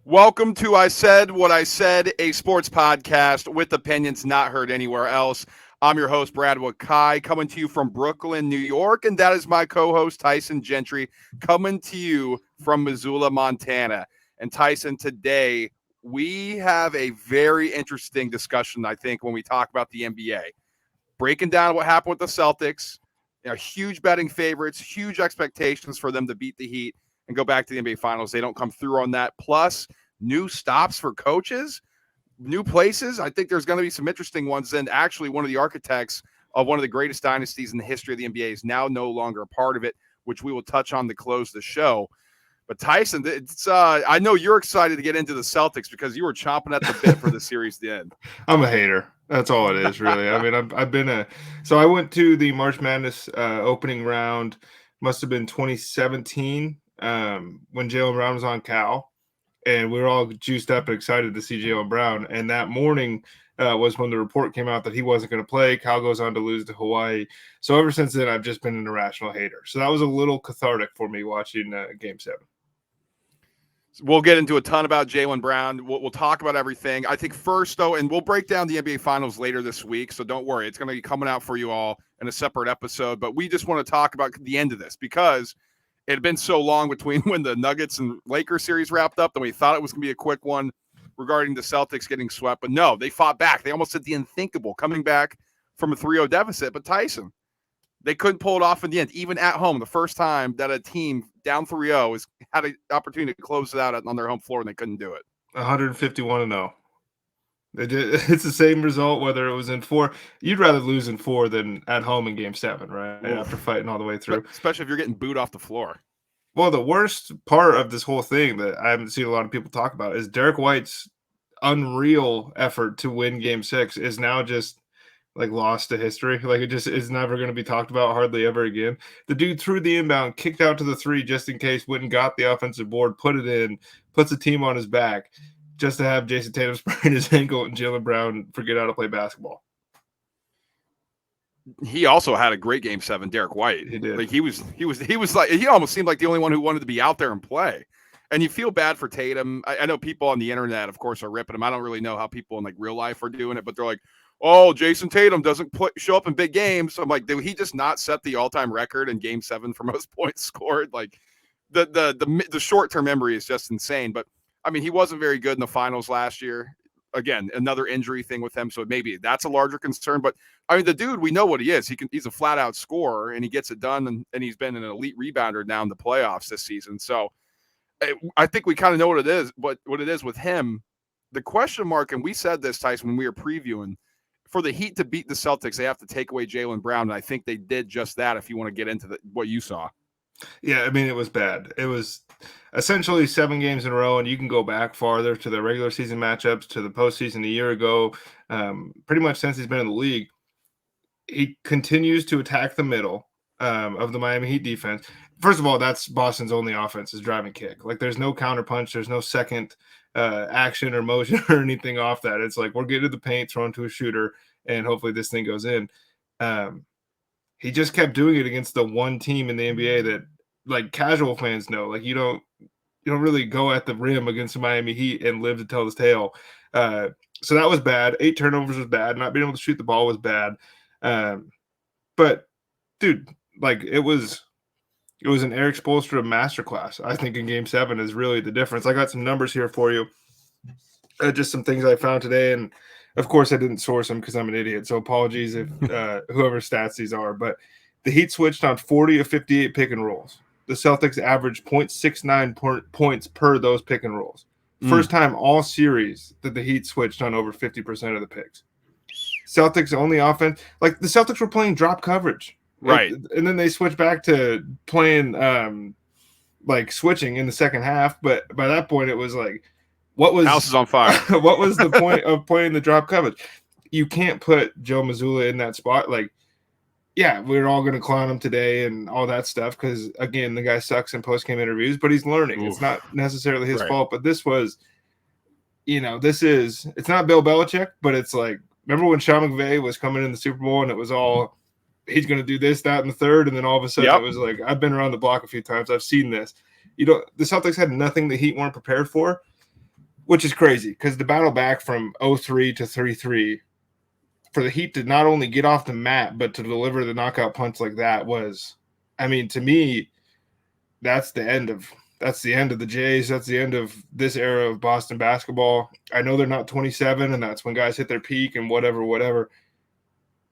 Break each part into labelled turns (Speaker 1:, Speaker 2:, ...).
Speaker 1: Welcome to I Said What I Said, a sports podcast with opinions not heard anywhere else. I'm your host, Bradwood Kai, coming to you from Brooklyn, New York, and that is my co-host, Tyson Gentry, coming to you from Missoula, Montana. And Tyson, today we have a very interesting discussion, I think, when we talk about the NBA. Breaking down what happened with the Celtics, huge betting favorites, huge expectations for them to beat the Heat and go back to the NBA Finals. They don't come through on that. Plus, new stops for coaches, new places. I think there's going to be some interesting ones. And actually, one of the architects of one of the greatest dynasties in the history of the NBA is now no longer a part of it, which we will touch on to close the show. But Tyson, I know you're excited to get into the Celtics because you were chomping at the bit for the series to end.
Speaker 2: I'm a hater. That's all it is, really. I mean, I've been so I went to the March Madness opening round, must have been 2017, when Jaylen Brown was on Cal, and we were all juiced up and excited to see Jaylen Brown. And that morning was when the report came out that he wasn't going to play. Cal goes on to lose to Hawaii. So ever since then, I've just been an irrational hater. So that was a little cathartic for me watching Game 7.
Speaker 1: We'll get into a ton about Jaylen Brown. We'll talk about everything. I think first, though, and we'll break down the NBA Finals later this week, so don't worry. It's going to be coming out for you all in a separate episode. But we just want to talk about the end of this because it had been so long between when the Nuggets and Lakers series wrapped up that we thought it was going to be a quick one regarding the Celtics getting swept. But no, they fought back. They almost did the unthinkable, coming back from a 3-0 deficit. But Tyson, they couldn't pull it off in the end, even at home. The first time that a team down 3-0 had an opportunity to close it out on their home floor, and they couldn't do it.
Speaker 2: 151-0. It's the same result whether it was in 4. You'd rather lose in 4 than at home in Game 7, right?
Speaker 1: Oof.
Speaker 2: After fighting all the way through.
Speaker 1: Especially if you're getting booed off the floor.
Speaker 2: Well, the worst part of this whole thing that I haven't seen a lot of people talk about is Derek White's unreal effort to win Game 6 is now just like lost to history. Like it just is never going to be talked about hardly ever again. The dude threw the inbound, kicked out to the 3 just in case, went and got the offensive board, put it in, puts the team on his back just to have Jayson Tatum sprain his ankle and Jaylen Brown forget how to play basketball.
Speaker 1: He also had a great Game 7, Derek White.
Speaker 2: He did.
Speaker 1: Like he was like, he almost seemed like the only one who wanted to be out there and play. And you feel bad for Tatum. I know people on the internet, of course, are ripping him. I don't really know how people in like real life are doing it, but they're like, oh, Jayson Tatum doesn't show up in big games. So I'm like, did he just not set the all-time record in Game 7 for most points scored? Like the short-term memory is just insane. But I mean, he wasn't very good in the finals last year. Again, another injury thing with him, so maybe that's a larger concern. But I mean, the dude, we know what he is. He's a flat-out scorer, and he gets it done. And he's been an elite rebounder now in the playoffs this season. So I think we kind of know what it is. But what it is with him, the question mark, and we said this, Tyson, when we were previewing. For the Heat to beat the Celtics, they have to take away Jaylen Brown, and I think they did just that. If you want to get into what you saw,
Speaker 2: yeah, I mean it was bad. It was essentially 7 games in a row, and you can go back farther to the regular season matchups, to the postseason a year ago. Pretty much since he's been in the league, he continues to attack the middle of the Miami Heat defense. First of all, that's Boston's only offense is drive and kick. Like there's no counter punch, there's no second action or motion or anything off that. It's like we're getting to the paint, throwing to a shooter, and hopefully this thing goes in. He just kept doing it against the one team in the NBA that like casual fans know. Like you don't really go at the rim against the Miami Heat and live to tell the tale. So that was bad. 8 turnovers was bad. Not being able to shoot the ball was bad. But dude, like it was an Eric Spoelstra masterclass. I think in Game 7 is really the difference. I got some numbers here for you. Just some things I found today. And of course I didn't source them because I'm an idiot. So apologies if whoever stats these are, but the Heat switched on 40 of 58 pick and rolls. The Celtics averaged 0.69 points per those pick and rolls. First time all series that the Heat switched on over 50% of the picks. Celtics only offense, like the Celtics were playing drop coverage.
Speaker 1: right?
Speaker 2: And then they switched back to playing like switching in the second half. But by that point, it was like, what was
Speaker 1: House is on fire?
Speaker 2: What was the point of playing the drop coverage? You can't put Joe Mazzulla in that spot. Like, yeah, we're all going to clown him today and all that stuff because, again, the guy sucks in post-game interviews, but he's learning. Oof. It's not necessarily his fault, but this was, it's not Bill Belichick, but it's like, remember when Sean McVay was coming in the Super Bowl and it was all, he's going to do this, that, and the third, and then all of a sudden it was like, I've been around the block a few times. I've seen this. The Celtics had nothing the Heat weren't prepared for. which is crazy because the battle back from 0-3 to 3-3 for the Heat to not only get off the mat, but to deliver the knockout punch like that was, I mean, to me, that's the end of the Jays. That's the end of this era of Boston basketball. I know they're not 27, and that's when guys hit their peak and whatever.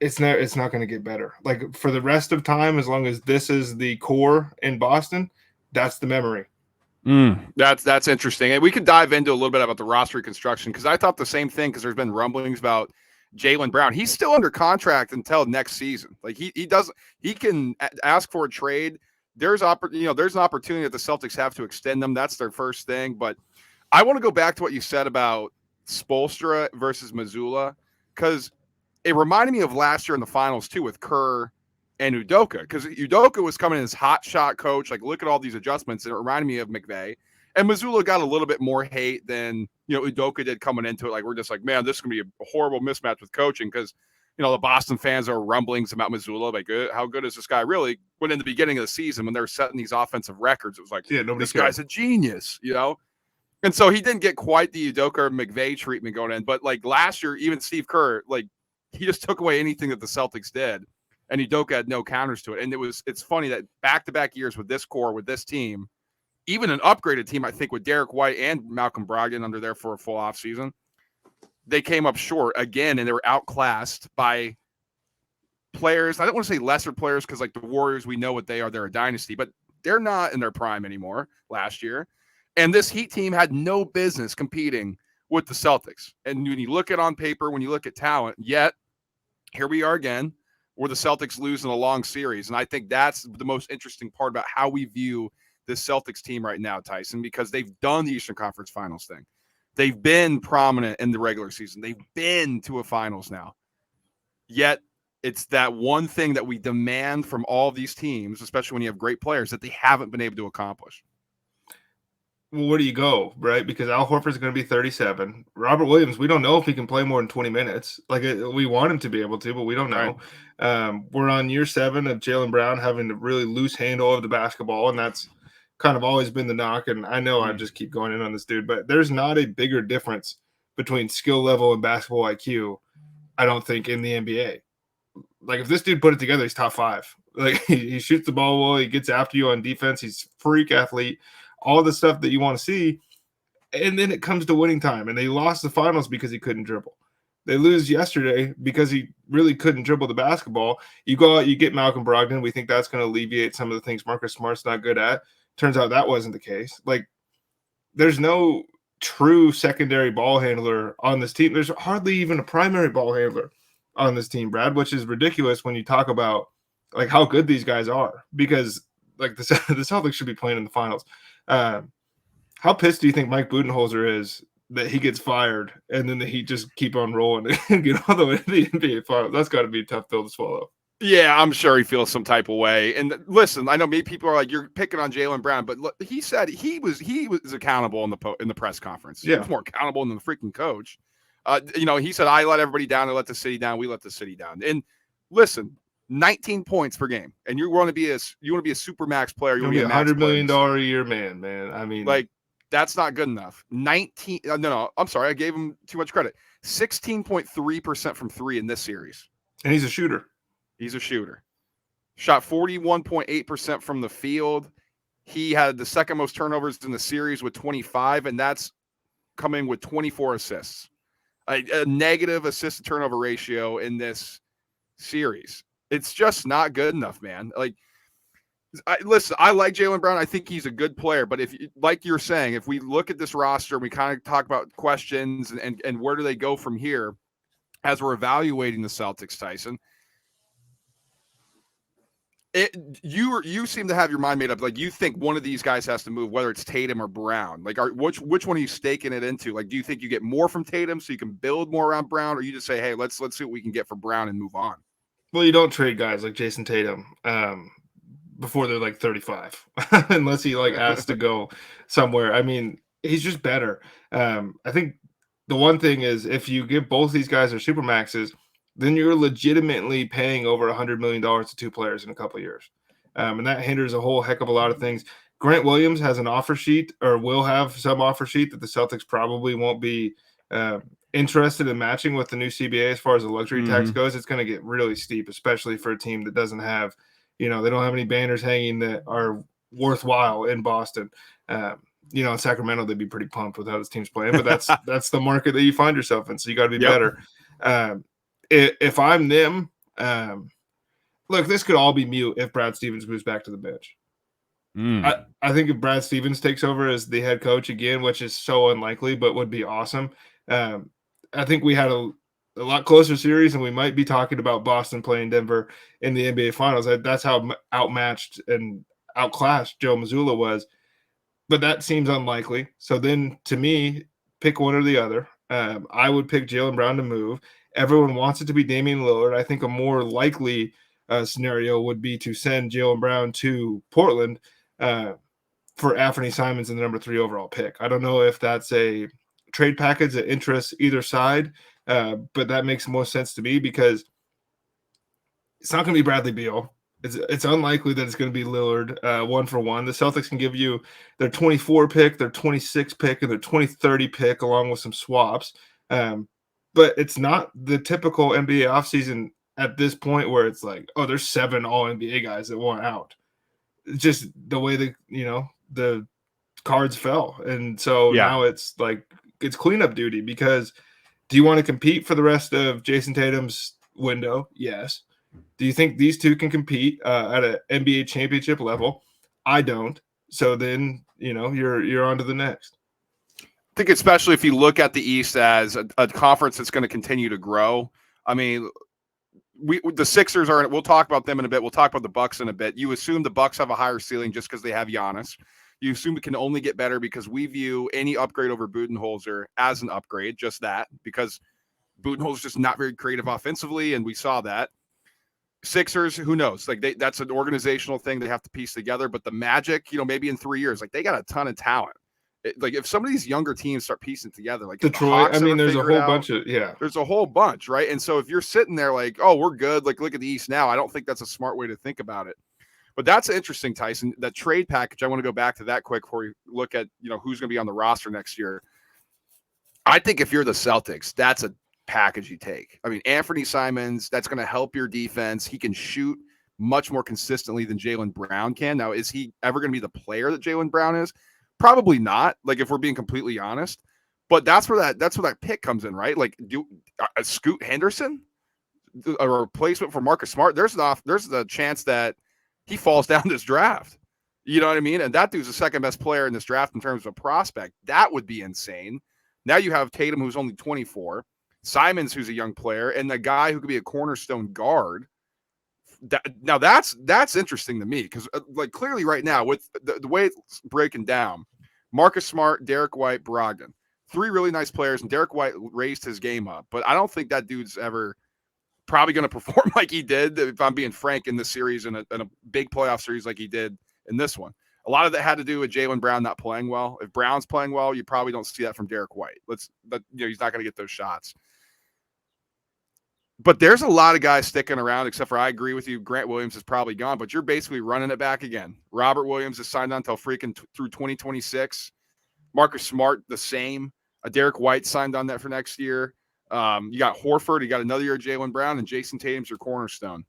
Speaker 2: It's not going to get better. Like for the rest of time, as long as this is the core in Boston, that's the memory.
Speaker 1: That's interesting. And we could dive into a little bit about the roster reconstruction because I thought the same thing because there's been rumblings about Jaylen Brown. He's still under contract until next season. Like he can ask for a trade. There's an opportunity that the Celtics have to extend them. That's their first thing. But I want to go back to what you said about Spoelstra versus Mazzulla because it reminded me of last year in the finals too with Kerr and Udoka, because Udoka was coming in as hot shot coach. Like, look at all these adjustments. And it reminded me of McVay. And Mazzulla got a little bit more hate than, Udoka did coming into it. Like, we're just like, man, this is going to be a horrible mismatch with coaching because, the Boston fans are rumblings about Mazzulla. Like, how good is this guy really? When in the beginning of the season, when they were setting these offensive records, it was like, this guy's a genius, And so he didn't get quite the Udoka or McVay treatment going in. But, like, last year, even Steve Kerr, like, he just took away anything that the Celtics did. And Udoka had no counters to it. And it's funny that back-to-back years with this core, with this team, even an upgraded team, I think, with Derek White and Malcolm Brogdon under there for a full offseason, they came up short again, and they were outclassed by players. I don't want to say lesser players because, like, the Warriors, we know what they are. They're a dynasty, but they're not in their prime anymore last year. And this Heat team had no business competing with the Celtics. And when you look at on paper, when you look at talent, yet here we are again, where the Celtics lose in a long series. And I think that's the most interesting part about how we view this Celtics team right now, Tyson, because they've done the Eastern Conference Finals thing. They've been prominent in the regular season. They've been to a finals now. Yet it's that one thing that we demand from all of these teams, especially when you have great players, that they haven't been able to accomplish.
Speaker 2: Well, where do you go, right? Because Al Horford's going to be 37. Robert Williams, we don't know if he can play more than 20 minutes. Like, we want him to be able to, but we don't know. Right. We're on year 7 of Jaylen Brown having a really loose handle of the basketball, and that's kind of always been the knock. And I know I just keep going in on this dude, but there's not a bigger difference between skill level and basketball IQ, I don't think, in the NBA. Like, if this dude put it together, he's top 5. Like, he shoots the ball well, he gets after you on defense, he's a freak athlete. All the stuff that you want to see, and then it comes to winning time, and they lost the finals because he couldn't dribble. They lose yesterday because he really couldn't dribble the basketball. You go out, you get Malcolm Brogdon. We think that's going to alleviate some of the things Marcus Smart's not good at. Turns out that wasn't the case. Like, there's no true secondary ball handler on this team. There's hardly even a primary ball handler on this team, Brad, which is ridiculous when you talk about, like, how good these guys are, because, like, the Celtics should be playing in the finals. How pissed do you think Mike Budenholzer is that he gets fired and then the Heat just keep on rolling and get all the way to the NBA finals? That's got to be a tough pill to swallow.
Speaker 1: Yeah, I'm sure he feels some type of way. And listen, I know maybe people are like, you're picking on Jaylen Brown, but look, he said he was accountable in the press conference.
Speaker 2: Yeah.
Speaker 1: He was more accountable than the freaking coach. He said, I let everybody down. I let the city down. We let the city down. And listen, 19 points per game, and you want to be a super max player. You want to be a
Speaker 2: $100 million a year man. I mean,
Speaker 1: like, that's not good enough. 19. No, I'm sorry, I gave him too much credit. 16.3% from 3 in this series,
Speaker 2: and he's a shooter.
Speaker 1: He's a shooter. Shot 41.8% from the field. He had the second most turnovers in the series with 25, and that's coming with 24 assists. A negative assist to turnover ratio in this series. It's just not good enough, man. Like, listen, I like Jaylen Brown. I think he's a good player. But if, like you're saying, if we look at this roster and we kind of talk about questions and where do they go from here as we're evaluating the Celtics, Tyson, you seem to have your mind made up. Like, you think one of these guys has to move, whether it's Tatum or Brown. Like, which one are you staking it into? Like, do you think you get more from Tatum so you can build more around Brown, or you just say, hey, let's see what we can get for Brown and move on?
Speaker 2: Well, you don't trade guys like Jayson Tatum before they're like 35, unless he like asks to go somewhere. I mean, he's just better. I think the one thing is, if you give both these guys their supermaxes, then you're legitimately paying over $100 million to 2 players in a couple of years. And that hinders a whole heck of a lot of things. Grant Williams has an offer sheet, or will have some offer sheet, that the Celtics probably won't be interested in matching with the new CBA as far as the luxury tax goes. It's going to get really steep, especially for a team that doesn't have, they don't have any banners hanging that are worthwhile in Boston. In Sacramento, they'd be pretty pumped with how this team's playing, but that's the market that you find yourself in. So you got to be better. If I'm them, look, this could all be mute if Brad Stevens moves back to the bench. I think if Brad Stevens takes over as the head coach again, which is so unlikely, but would be awesome. I think we had a lot closer series, and we might be talking about Boston playing Denver in the NBA Finals. That's how outmatched and outclassed Joe Mazzulla was. But that seems unlikely. So then, to me, pick one or the other. I would pick Jaylen Brown to move. Everyone wants it to be Damian Lillard. I think a more likely scenario would be to send Jaylen Brown to Portland for Anthony Simons and the number 3 overall pick. I don't know if that's a trade package that interests either side, but that makes more sense to me because it's not going to be Bradley Beal. It's unlikely that it's going to be Lillard 1-for-1. The Celtics can give you their 24 pick, their 26 pick, and their 2030 pick along with some swaps. But it's not the typical NBA offseason at this point where it's like, oh, there's 7 all-NBA guys that want out. It's just the way the cards fell. And so now it's like it's cleanup duty because do you want to compete for the rest of Jayson Tatum's window? Yes. Do you think these two can compete at an NBA championship level? I don't. So then, you're on to the next.
Speaker 1: I think especially if you look at the East as a conference that's going to continue to grow. I mean, the Sixers are – we'll talk about them in a bit. We'll talk about the Bucks in a bit. You assume the Bucks have a higher ceiling just because they have Giannis. You assume it can only get better because we view any upgrade over Budenholzer as an upgrade, just that, because Budenholzer's just not very creative offensively, and we saw that. Sixers, who knows? Like that's an organizational thing they have to piece together. But the Magic, maybe in 3 years, like they got a ton of talent. Like if some of these younger teams start piecing together, like
Speaker 2: Detroit, there's a whole bunch of
Speaker 1: there's a whole bunch, right? And so if you're sitting there like, oh, we're good, like look at the East now, I don't think that's a smart way to think about it. But that's interesting, Tyson. That trade package, I want to go back to that quick before we look at who's going to be on the roster next year. I think if you're the Celtics, that's a package you take. I mean, Anthony Simons, that's going to help your defense. He can shoot much more consistently than Jaylen Brown can. Now, is he ever going to be the player that Jaylen Brown is? Probably not. Like if we're being completely honest, but that's where that pick comes in, right? Like do a Scoot Henderson, a replacement for Marcus Smart. There's the chance that he falls down this draft. You know what I mean? And that dude's the second best player in this draft in terms of a prospect. That would be insane. Now you have Tatum, who's only 24. Simons, who's a young player, and the guy who could be a cornerstone guard. Now that's interesting to me because like clearly right now with the way it's breaking down, Marcus Smart, Derek White, Brogdon, 3 really nice players, and Derek White raised his game up, but I don't think that dude's ever probably going to perform like he did, if I'm being frank, in this series in a big playoff series like he did in this one. A lot of that had to do with Jaylen Brown not playing well. If Brown's playing well, you probably don't see that from Derek White. He's not going to get those shots. But there's a lot of guys sticking around, except for I agree with you. Grant Williams is probably gone, but you're basically running it back again. Robert Williams is signed on until freaking through 2026. Marcus Smart, the same. Derek White signed on that for next year. You got Horford. You got another year of Jaylen Brown, and Jayson Tatum's your cornerstone.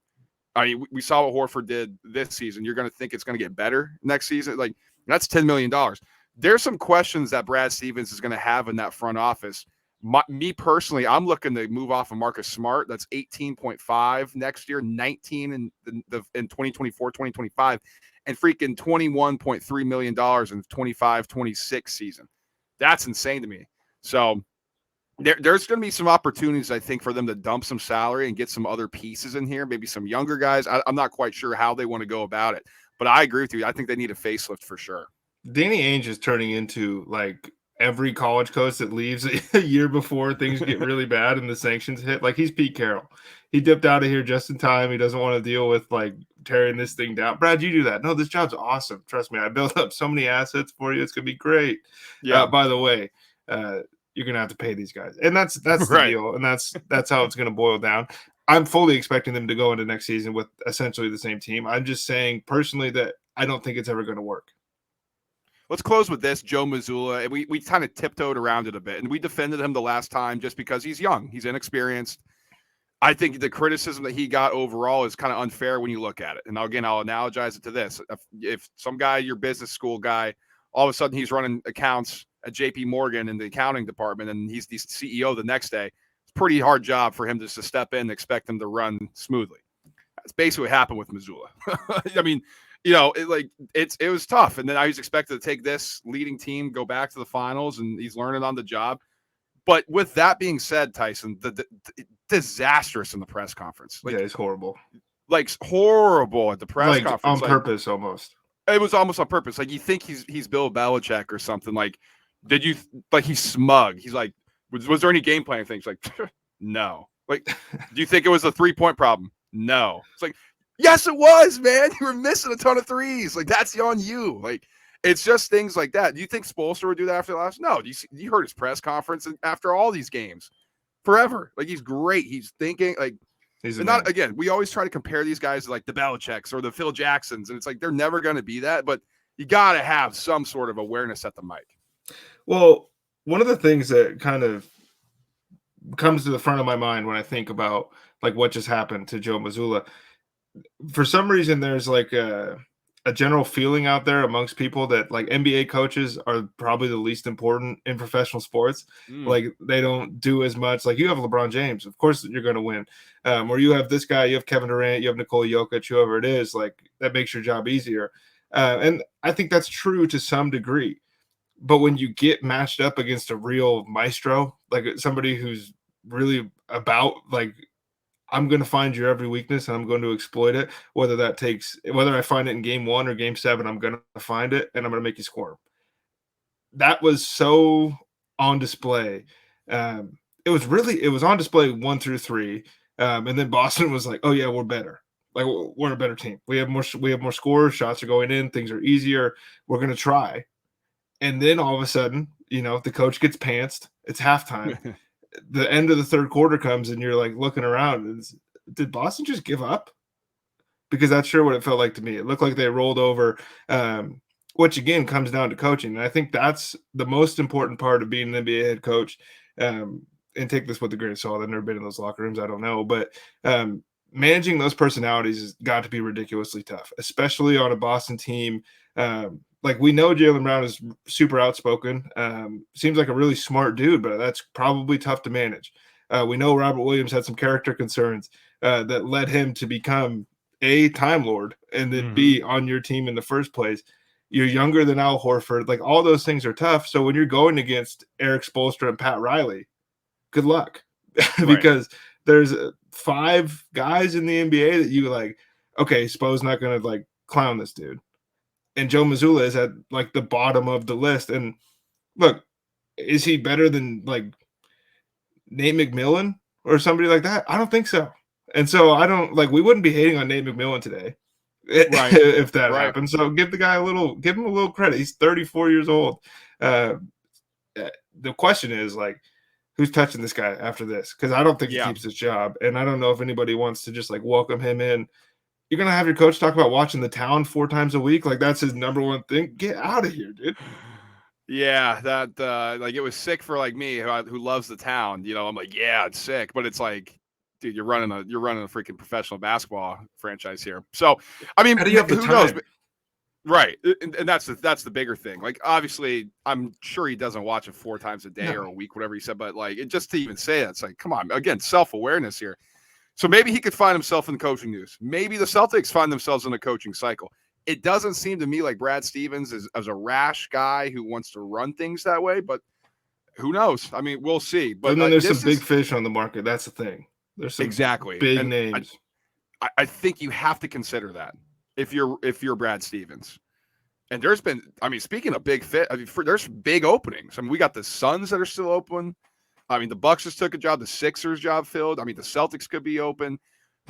Speaker 1: I mean, we saw what Horford did this season. You're going to think it's going to get better next season? Like, that's $10 million. There's some questions that Brad Stevens is going to have in that front office. Me personally, I'm looking to move off of Marcus Smart. That's 18.5 next year, 19 in 2024, 2025, and freaking $21.3 million in 25-26 season. That's insane to me. So there's going to be some opportunities, I think, for them to dump some salary and get some other pieces in here, maybe some younger guys. I'm not quite sure how they want to go about it, but I agree with you. I think they need a facelift for sure.
Speaker 2: Danny Ainge is turning into like every college coach that leaves a year before things get really bad and the sanctions hit. Like, he's Pete Carroll. He dipped out of here just in time. He doesn't want to deal with like tearing this thing down. Brad, you do that. No, this job's awesome. Trust me. I built up so many assets for you. It's going to be great. Yeah. By the way, you're going to have to pay these guys. And that's the
Speaker 1: right.
Speaker 2: deal. And that's how it's going to boil down. I'm fully expecting them to go into next season with essentially the same team. I'm just saying personally that I don't think it's ever going to work.
Speaker 1: let's close with this. Joe Mazzulla, and we kind of tiptoed around it a bit, and we defended him the last time just because he's young, he's inexperienced. I think the criticism that he got overall is kind of unfair when you look at it. And again, I'll analogize it to this: if some guy, your business school guy, all of a sudden he's running accounts at JP Morgan in the accounting department, and he's the CEO the next day, it's a pretty hard job for him just to step in and expect him to run smoothly. That's basically what happened with Mazzulla. I mean, it was tough. And then I was expected to take this leading team, go back to the finals, and he's learning on the job. But with that being said, Tyson, the disastrous in the press conference.
Speaker 2: Yeah, it's horrible.
Speaker 1: Like horrible at the press conference.
Speaker 2: On purpose almost.
Speaker 1: It was almost on purpose. Like you think he's Bill Belichick or something. Like, did you like he's smug? He's like, was there any game plan things? Like, no. Like, do you think it was a 3-point problem? No. It's like, yes, it was, man. You were missing a ton of threes. Like, that's on you. Like, it's just things like that. Do you think Spoelstra would do that after the last? No. You heard his press conference after all these games forever. Like, he's great. He's thinking like, not again, we always try to compare these guys to like the Belichicks or the Phil Jacksons. And it's like, they're never going to be that, but you got to have some sort of awareness at the mic.
Speaker 2: Well, one of the things that kind of comes to the front of my mind when I think about like what just happened to Joe Mazzulla, for some reason, there's like a general feeling out there amongst people that like NBA coaches are probably the least important in professional sports. Like they don't do as much. Like you have LeBron James, of course you're going to win. Or you have this guy, you have Kevin Durant, you have Nikola Jokic, whoever it is, like that makes your job easier. And I think that's true to some degree. But when you get matched up against a real maestro, like somebody who's really about like, I'm going to find your every weakness and I'm going to exploit it. Whether I find it in game 1 or game 7, I'm going to find it and I'm going to make you squirm. That was so on display. It was on display 1 through 3. And then Boston was like, oh yeah, we're better. Like we're a better team. We have more scores. Shots are going in. Things are easier. We're going to try. And then all of a sudden, the coach gets pantsed. It's halftime. The end of the third quarter comes and you're like looking around and did Boston just give up? Because that's sure what it felt like to me. It looked like they rolled over, which again comes down to coaching. And I think that's the most important part of being an NBA head coach. And take this with a grain of salt. I've never been in those locker rooms. I don't know. But managing those personalities has got to be ridiculously tough, especially on a Boston team. Like we know Jaylen Brown is super outspoken. Seems like a really smart dude, but that's probably tough to manage. We know Robert Williams had some character concerns that led him to become A, Time Lord, and then B, on your team in the first place. You're younger than Al Horford. Like all those things are tough. So when you're going against Eric Spoelstra and Pat Riley, good luck. Because there's 5 guys in the NBA that you like, okay, Spo's not going to like clown this dude. And Joe Mazzulla is at like the bottom of the list. And look, is he better than like Nate McMillan or somebody like that? I don't think so. And so we wouldn't be hating on Nate McMillan today if that happened. So give him a little credit. He's 34 years old. The question is like, who's touching this guy after this? Because I don't think he keeps his job. And I don't know if anybody wants to just like welcome him in. You're going to have your coach talk about watching The Town 4 times a week? Like, that's his number one thing? Get out of here, dude.
Speaker 1: Yeah, that, like, it was sick for, like, me, who loves The Town. I'm like, yeah, it's sick. But it's like, dude, you're running a freaking professional basketball franchise here. So, I mean,
Speaker 2: how do you have the
Speaker 1: who
Speaker 2: time?
Speaker 1: knows? Right. And that's the bigger thing. Like, obviously, I'm sure he doesn't watch it 4 times a day or a week, whatever he said. But, like, it just to even say that, it's like, come on. Again, self-awareness here. So maybe he could find himself in the coaching news. Maybe the Celtics find themselves in a coaching cycle. It doesn't seem to me like Brad Stevens is as a rash guy who wants to run things that way, but who knows? I mean, we'll see. But
Speaker 2: and then there's some big fish on the market. That's the thing. There's some big names.
Speaker 1: I think you have to consider that if you're Brad Stevens. And there's been, I mean, speaking of big fit, there's big openings. I mean, we got the Suns that are still open. I mean, the Bucks just took a job. The Sixers job filled. I mean, the Celtics could be open.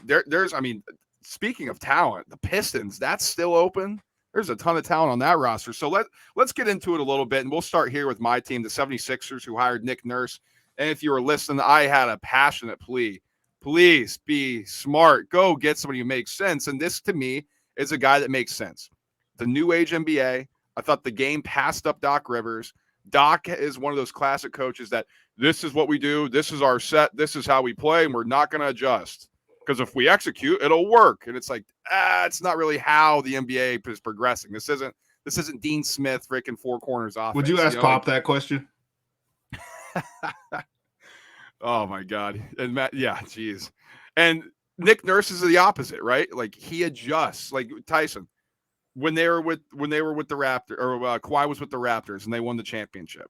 Speaker 1: There's, I mean, speaking of talent, the Pistons, that's still open. There's a ton of talent on that roster. So let's get into it a little bit, and we'll start here with my team, the 76ers, who hired Nick Nurse. And if you were listening, I had a passionate plea. Please be smart. Go get somebody who makes sense. And this, to me, is a guy that makes sense. The new age NBA. I thought the game passed up Doc Rivers. Doc is one of those classic coaches that this is what we do. This is our set. This is how we play, and we're not going to adjust. Because if we execute, it'll work. And it's like, it's not really how the NBA is progressing. This isn't Dean Smith freaking four corners offense.
Speaker 2: Would you ask Pop that question?
Speaker 1: Oh my God. And Matt, yeah, geez. And Nick Nurse is the opposite, right? Like he adjusts, like Tyson, when they were with the Raptors, or Kawhi was with the Raptors and they won the championship.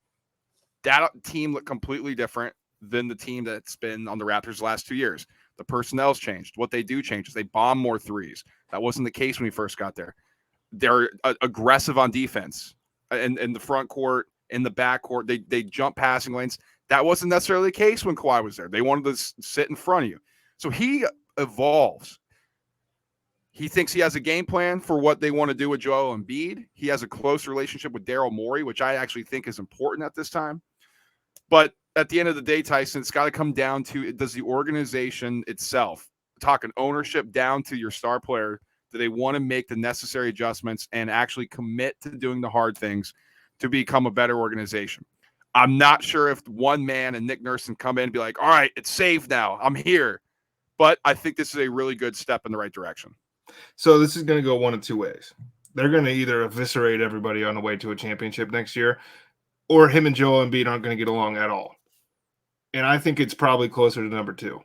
Speaker 1: That team looked completely different than the team that's been on the Raptors the last 2 years. The personnel's changed. What they do changes. They bomb more threes. That wasn't the case when we first got there. They're aggressive on defense in the front court, in the back court. They jump passing lanes. That wasn't necessarily the case when Kawhi was there. They wanted to sit in front of you. So he evolves. He thinks he has a game plan for what they want to do with Joel Embiid. He has a close relationship with Daryl Morey, which I actually think is important at this time. But at the end of the day, Tyson, it's got to come down to, does the organization itself, talking ownership down to your star player, do they want to make the necessary adjustments and actually commit to doing the hard things to become a better organization? I'm not sure if one man and Nick Nurse can come in and be like, all right, it's safe now. I'm here. But I think this is a really good step in the right direction.
Speaker 2: So this is going to go one of two ways. They're going to either eviscerate everybody on the way to a championship next year, or him and Joel Embiid aren't going to get along at all. And I think it's probably closer to number two.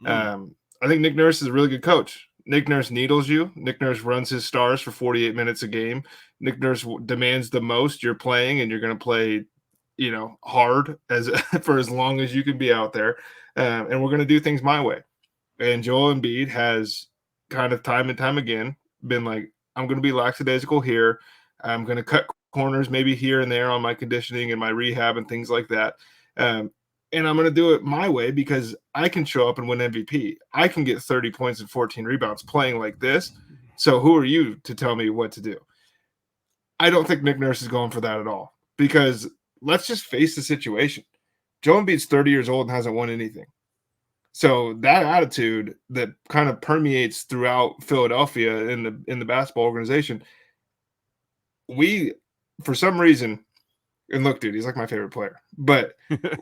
Speaker 2: I think Nick Nurse is a really good coach. Nick Nurse needles you. Nick Nurse runs his stars for 48 minutes a game. Nick Nurse demands the most. You're playing, and you're going to play, hard for as long as you can be out there. And we're going to do things my way. And Joel Embiid has kind of time and time again been like, I'm going to be lackadaisical here. I'm going to cut corners maybe here and there on my conditioning and my rehab and things like that. And I'm going to do it my way because I can show up and win MVP. I can get 30 points and 14 rebounds playing like this. So who are you to tell me what to do? I don't think Nick Nurse is going for that at all, because let's just face the situation. Joel Embiid's 30 years old and hasn't won anything. So that attitude that kind of permeates throughout Philadelphia in the basketball organization, we, for some reason, and look, dude, he's like my favorite player, but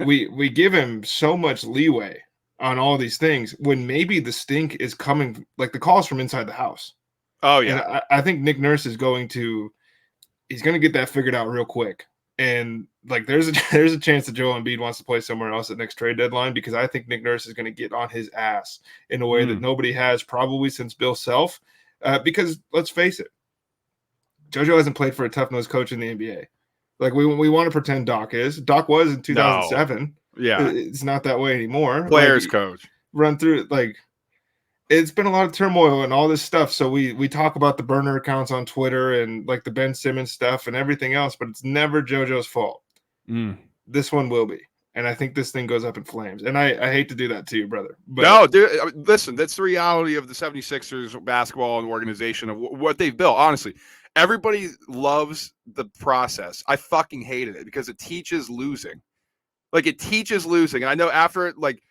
Speaker 2: we give him so much leeway on all these things when maybe the stink is coming, like the calls from inside the house.
Speaker 1: Oh yeah.
Speaker 2: And I think Nick Nurse is going to get that figured out real quick. And like, there's a chance that Joel Embiid wants to play somewhere else at next trade deadline, because I think Nick Nurse is going to get on his ass in a way that nobody has probably since Bill Self. Because let's face it, JoJo hasn't played for a tough-nosed coach in the NBA. Like we want to pretend Doc is. Doc was in 2007.
Speaker 1: No. Yeah,
Speaker 2: it's not that way anymore.
Speaker 1: Players coach.
Speaker 2: Run through it. Like, it's been a lot of turmoil and all this stuff. So we talk about the burner accounts on Twitter and like the Ben Simmons stuff and everything else, but it's never JoJo's fault. This one will be. And I think this thing goes up in flames. And I hate to do that to you, brother. But
Speaker 1: no, dude, listen, that's the reality of the 76ers basketball and organization of what they've built. Honestly, everybody loves the process. I fucking hated it because it teaches losing. Like, it teaches losing. And I know after it, like,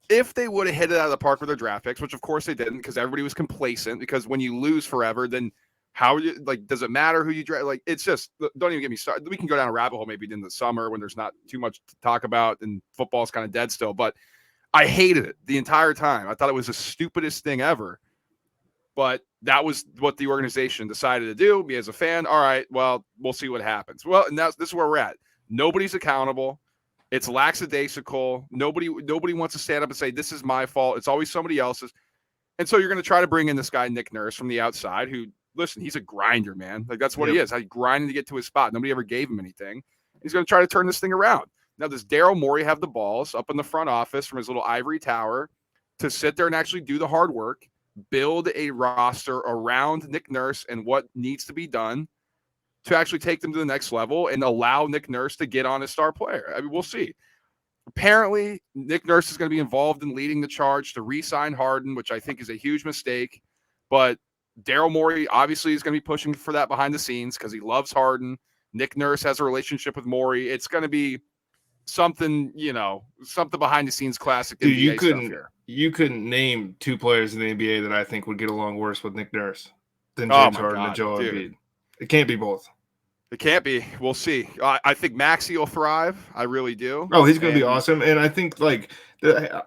Speaker 1: if they would have hit it out of the park with their draft picks, which of course they didn't, because everybody was complacent, because when you lose forever, then how you, like, does it matter who you draft? Like, it's just, don't even get me started. We can go down a rabbit hole maybe in the summer when there's not too much to talk about and football's kind of dead still, but I hated it the entire time. I thought it was the stupidest thing ever, but that was what the organization decided to do. Me as a fan, all right, well, we'll see what happens. Well, and this is where we're at. Nobody's accountable. It's lackadaisical. Nobody wants to stand up and say, this is my fault. It's always somebody else's. And so you're going to try to bring in this guy, Nick Nurse, from the outside, who, listen, he's a grinder, man. Like, that's what he is. He's grinding to get to his spot. Nobody ever gave him anything. He's going to try to turn this thing around. Now, does Daryl Morey have the balls up in the front office from his little ivory tower to sit there and actually do the hard work, build a roster around Nick Nurse and what needs to be done to actually take them to the next level and allow Nick Nurse to get on his star player? I mean, we'll see. Apparently, Nick Nurse is going to be involved in leading the charge to re-sign Harden, which I think is a huge mistake. But Daryl Morey obviously is going to be pushing for that behind the scenes because he loves Harden. Nick Nurse has a relationship with Morey. It's going to be something, something behind the scenes classic.
Speaker 2: Dude,
Speaker 1: NBA
Speaker 2: you couldn't name two players in the NBA that I think would get along worse with Nick Nurse than James Harden and Joel Embiid. It can't be both.
Speaker 1: It can't be. We'll see. I think Maxey will thrive. I really do.
Speaker 2: Oh, he's going to be
Speaker 1: And
Speaker 2: awesome. And I think like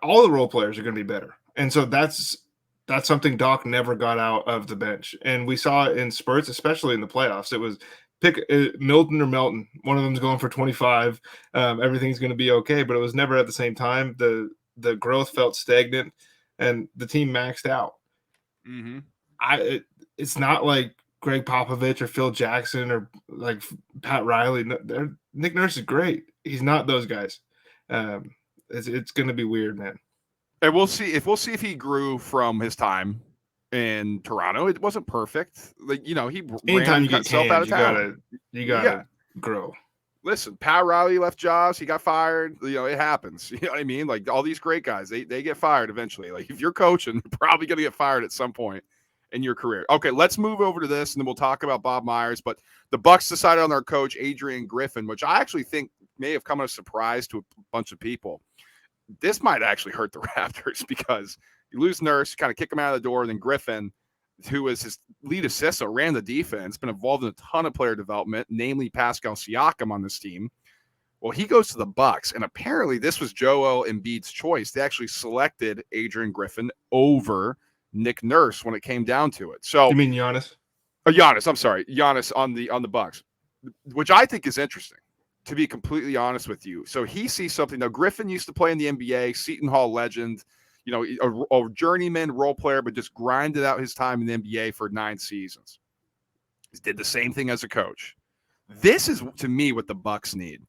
Speaker 2: all the role players are going to be better. And so that's something Doc never got out of the bench. And we saw it in spurts, especially in the playoffs. It was pick Milton or Melton. One of them's going for 25. Everything's going to be okay. But it was never at the same time. The growth felt stagnant and the team maxed out.
Speaker 1: mm-hmm.
Speaker 2: It's not like Greg Popovich or Phil Jackson or like Pat Riley. No, Nick Nurse is great. He's not those guys. It's going to be weird, man.
Speaker 1: And we'll see if he grew from his time in Toronto. It wasn't perfect. Like, he
Speaker 2: Anytime you get
Speaker 1: himself out of town.
Speaker 2: You gotta grow.
Speaker 1: Listen, Pat Riley left jobs. He got fired. It happens. You know what I mean? Like all these great guys, they get fired eventually. Like if you're coaching, you're probably going to get fired at some point in your career. Okay, let's move over to this, and then we'll talk about Bob Meyers. But the Bucks decided on their coach, Adrian Griffin, which I actually think may have come as a surprise to a bunch of people. This might actually hurt the Raptors because you lose Nurse, kind of kick him out of the door, and then Griffin, who was his lead assist, ran the defense, been involved in a ton of player development, namely Pascal Siakam on this team. Well, he goes to the Bucks, and apparently this was Joel Embiid's choice. They actually selected Adrian Griffin over Nick Nurse when it came down to it. So
Speaker 2: you mean Giannis?
Speaker 1: Giannis, I'm sorry, Giannis on the Bucks, which I think is interesting, to be completely honest with you. So he sees something. Now, Griffin used to play in the NBA, Seton Hall legend, a journeyman role player, but just grinded out his time in the NBA for 9 seasons. He did the same thing as a coach. This is, to me, what the Bucks need.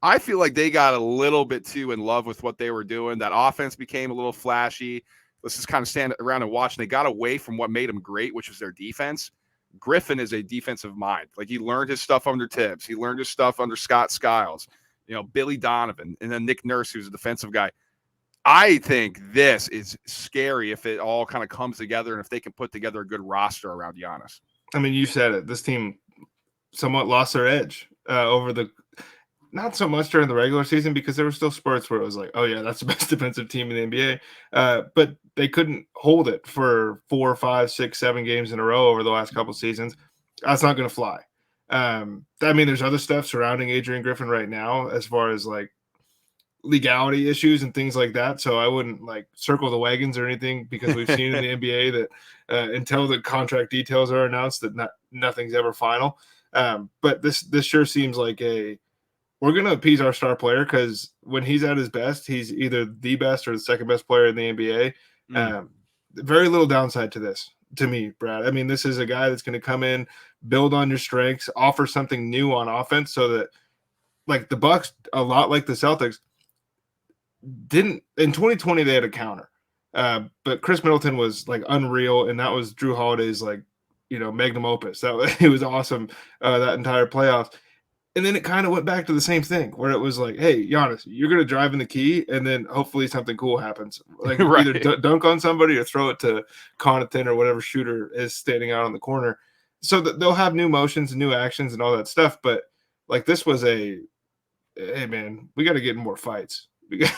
Speaker 1: I feel like they got a little bit too in love with what they were doing. That offense became a little flashy. Let's just kind of stand around and watch. And they got away from what made them great, which was their defense. Griffin is a defensive mind. Like he learned his stuff under Tibbs. He learned his stuff under Scott Skiles, Billy Donovan, and then Nick Nurse, who's a defensive guy. I think this is scary if it all kind of comes together and if they can put together a good roster around Giannis.
Speaker 2: I mean, you said it. This team somewhat lost their edge over not so much during the regular season because there were still spurts where it was like, oh, yeah, that's the best defensive team in the NBA. But they couldn't hold it for 4, 5, 6, 7 games in a row over the last couple of seasons. That's not going to fly. I mean, there's other stuff surrounding Adrian Griffin right now as far as like legality issues and things like that. So I wouldn't like circle the wagons or anything because we've seen in the NBA that until the contract details are announced that nothing's ever final. But this sure seems like we're going to appease our star player because when he's at his best, he's either the best or the second best player in the NBA. Very little downside to this, to me, Brad. I mean, this is a guy that's going to come in, build on your strengths, offer something new on offense so that like the Bucks, a lot like the Celtics, didn't in 2020 they had a counter. But Chris Middleton was like unreal, and that was Drew Holiday's like, magnum opus. It was awesome that entire playoffs. And then it kind of went back to the same thing where it was like, hey, Giannis, you're going to drive in the key, and then hopefully something cool happens. Like
Speaker 1: right.
Speaker 2: Either dunk on somebody or throw it to Connaughton or whatever shooter is standing out on the corner. So that they'll have new motions and new actions and all that stuff. But like this was hey, man, we got to get in more fights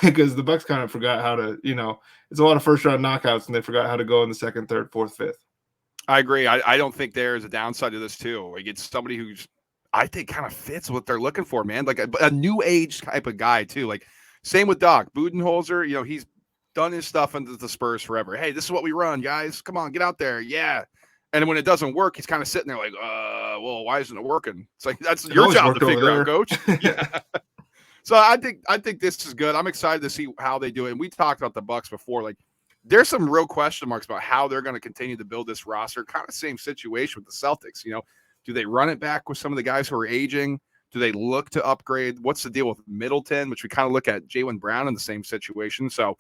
Speaker 2: because the Bucks kind of forgot how to, it's a lot of first-round knockouts, and they forgot how to go in the second, third, fourth, fifth.
Speaker 1: I agree. I don't think there's a downside to this too. Like it's somebody who's I think kind of fits what they're looking for, man. Like a new age type of guy too. Like same with Doc Budenholzer. He's done his stuff under the Spurs forever. Hey, this is what we run, guys. Come on, get out there. Yeah. And when it doesn't work, he's kind of sitting there like, well, why isn't it working? It's like, that's your job to figure out, coach. Yeah. So I think this is good. I'm excited to see how they do it. And we talked about the Bucks before. Like there's some real question marks about how they're going to continue to build this roster. Kind of same situation with the Celtics, Do they run it back with some of the guys who are aging? Do they look to upgrade? What's the deal with Middleton, which we kind of look at Jaylen Brown in the same situation? So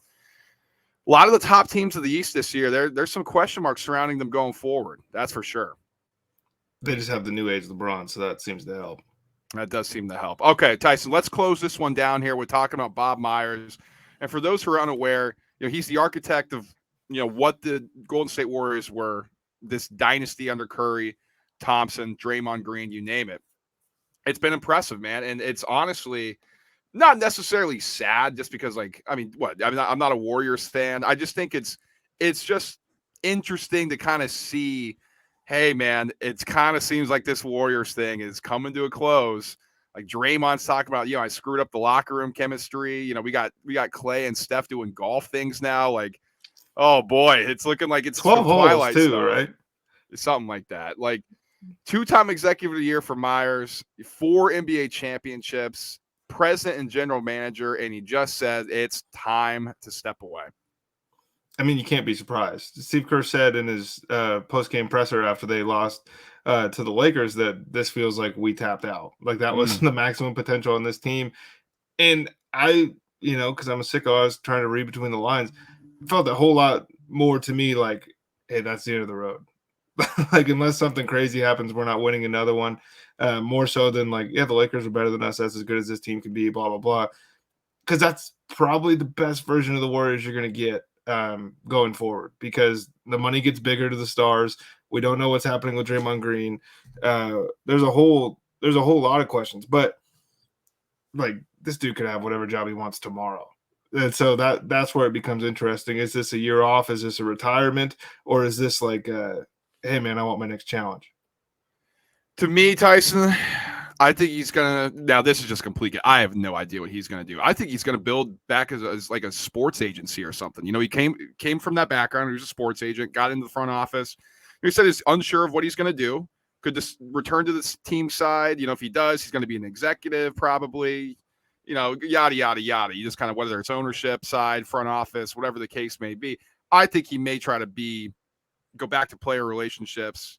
Speaker 1: a lot of the top teams of the East this year, there's some question marks surrounding them going forward. That's for sure.
Speaker 2: They just have the new age LeBron, so that seems to help.
Speaker 1: That does seem to help. Okay, Tyson, let's close this one down here. We're talking about Bob Meyers. And for those who are unaware, he's the architect of, what the Golden State Warriors were, this dynasty under Curry, Thompson, Draymond Green, you name it. It's been impressive, man. And it's honestly not necessarily sad just because I'm not a Warriors fan. I just think it's just interesting to kind of see hey, man, it kind of seems like this Warriors thing is coming to a close. Like Draymond's talking about, I screwed up the locker room chemistry. We got Clay and Steph doing golf things now. Like, oh boy, it's looking like it's
Speaker 2: 12
Speaker 1: from
Speaker 2: holes
Speaker 1: Twilight
Speaker 2: too,
Speaker 1: Zone.
Speaker 2: right?
Speaker 1: Something like that. Like 2-time executive of the year for Meyers, 4 NBA championships, president and general manager, and he just said it's time to step away.
Speaker 2: I mean, you can't be surprised. Steve Kerr said in his post-game presser after they lost to the Lakers that this feels like we tapped out. Like that was the maximum potential on this team. And I, because I'm a sicko, I was trying to read between the lines. It felt a whole lot more to me like, hey, that's the end of the road. Like, unless something crazy happens, we're not winning another one. More so than like, yeah, the Lakers are better than us. That's as good as this team can be, blah, blah, blah. Because that's probably the best version of the Warriors you're going to get going forward, because the money gets bigger to the stars. We don't know what's happening with Draymond Green. There's a whole lot of questions, but like this dude could have whatever job he wants tomorrow. And so that's where it becomes interesting. Is this a year off? Is this a retirement? Or is this like, hey man, I want my next challenge?
Speaker 1: To me, Tyson, I think he's going to – now this is just complete – I have no idea what he's going to do. I think he's going to build back as like a sports agency or something. He came from that background. He was a sports agent, got into the front office. He said he's unsure of what he's going to do. Could just return to this team side. If he does, he's going to be an executive probably. Yada, yada, yada. You just kind of, whether it's ownership side, front office, whatever the case may be. I think he may try to go back to player relationships,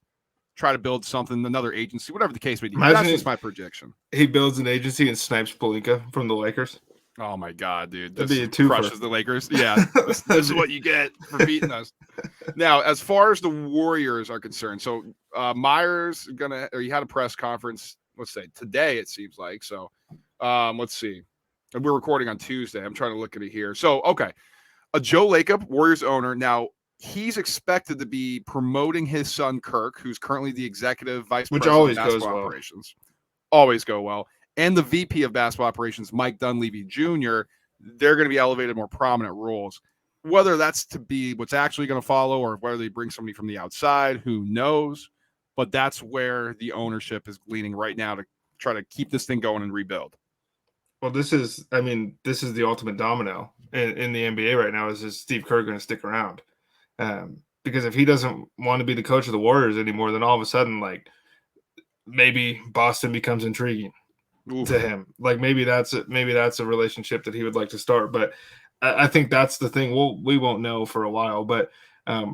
Speaker 1: try to build something, another agency, whatever the case may be. That's just my projection.
Speaker 2: He builds an agency and snipes Pelinka from the Lakers.
Speaker 1: Oh my God, dude.
Speaker 2: That'd be a twofer.
Speaker 1: Crushes the Lakers. Yeah. This is what you get for beating us. Now, as far as the Warriors are concerned, so Meyers he had a press conference, let's say today, it seems like. So let's see. We're recording on Tuesday. I'm trying to look at it here. So, okay. Joe Lacob, Warriors owner. Now, he's expected to be promoting his son, Kirk, who's currently the executive vice president of basketball operations. Always go well. And the VP of basketball operations, Mike Dunleavy Jr., they're going to be elevated more prominent roles. Whether that's to be what's actually going to follow or whether they bring somebody from the outside, who knows? But that's where the ownership is leaning right now to try to keep this thing going and rebuild.
Speaker 2: Well, this is the ultimate domino in the NBA right now. Is Steve Kerr going to stick around? Because if he doesn't want to be the coach of the Warriors anymore, then all of a sudden, like, maybe Boston becomes intriguing to him. Like maybe that's a relationship that he would like to start. But I think that's the thing. We won't know for a while, but I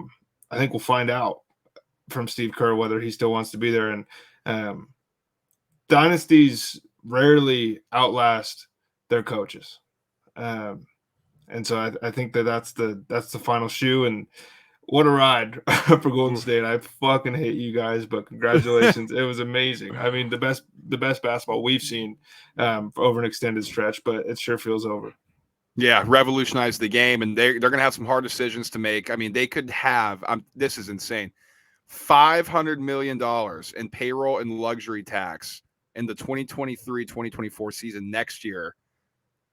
Speaker 2: think we'll find out from Steve Kerr whether he still wants to be there. And dynasties rarely outlast their coaches. And so I think that's the final shoe. And what a ride for Golden State. I fucking hate you guys, but congratulations. It was amazing. I mean, the best basketball we've seen over an extended stretch, but it sure feels over.
Speaker 1: Yeah, revolutionized the game, and they're going to have some hard decisions to make. I mean, they could have this is insane, $500 million in payroll and luxury tax in the 2023-2024 season next year,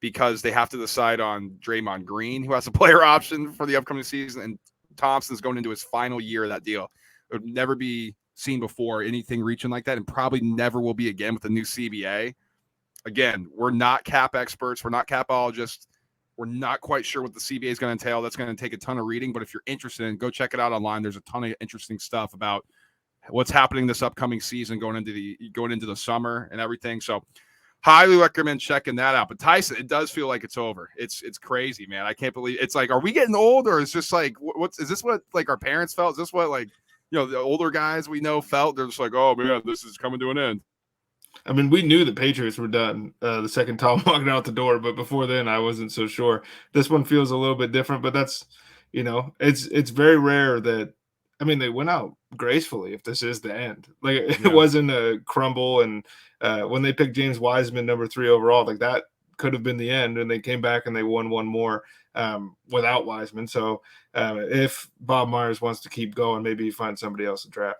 Speaker 1: because they have to decide on Draymond Green, who has a player option for the upcoming season, and Thompson's going into his final year of that deal. It would never be seen before, anything reaching like that, and probably never will be again with the new CBA. Again, we're not cap experts. We're not capologists. We're not quite sure what the CBA is going to entail. That's going to take a ton of reading, but if you're interested in, go check it out online. There's a ton of interesting stuff about what's happening this upcoming season, going into the summer and everything. So highly recommend checking that out. But Tyson, it does feel like it's over. It's crazy, man. I can't believe it's like, are we getting old, or is just like, is this what like our parents felt? Is this what like, the older guys we know felt? They're just like, oh man, this is coming to an end.
Speaker 2: I mean, we knew the Patriots were done the second Tom walked out the door, but before then I wasn't so sure. This one feels a little bit different, but that's, it's very rare that, I mean, they went out gracefully if this is the end. Like it wasn't a crumble. And when they picked James Wiseman number 3 overall, like that could have been the end. And they came back and they won one more without Wiseman. So if Bob Meyers wants to keep going, maybe he finds somebody else to draft.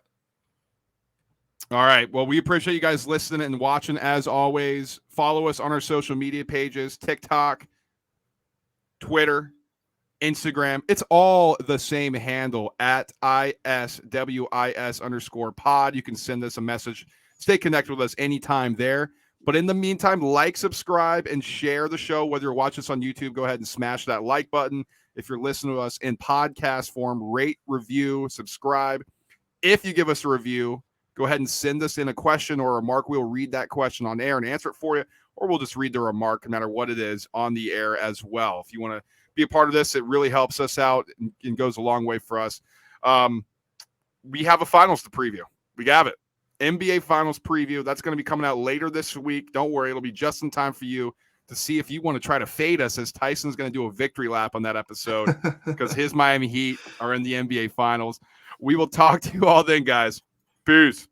Speaker 1: All right. Well, we appreciate you guys listening and watching as always. Follow us on our social media pages, TikTok, Twitter, Instagram. It's all the same handle at ISWIS_pod. You can send us a message. Stay connected with us anytime there. But in the meantime, like, subscribe, and share the show. Whether you're watching us on YouTube, go ahead and smash that like button. If you're listening to us in podcast form, rate, review, subscribe. If you give us a review, go ahead and send us in a question or a remark. We'll read that question on air and answer it for you, or we'll just read the remark, no matter what it is, on the air as well. If you want to be a part of this, it really helps us out and goes a long way for us. We have a finals to preview. We have it. NBA Finals preview. That's going to be coming out later this week. Don't worry. It'll be just in time for you to see if you want to try to fade us, as Tyson's going to do a victory lap on that episode because his Miami Heat are in the NBA Finals. We will talk to you all then, guys. Peace.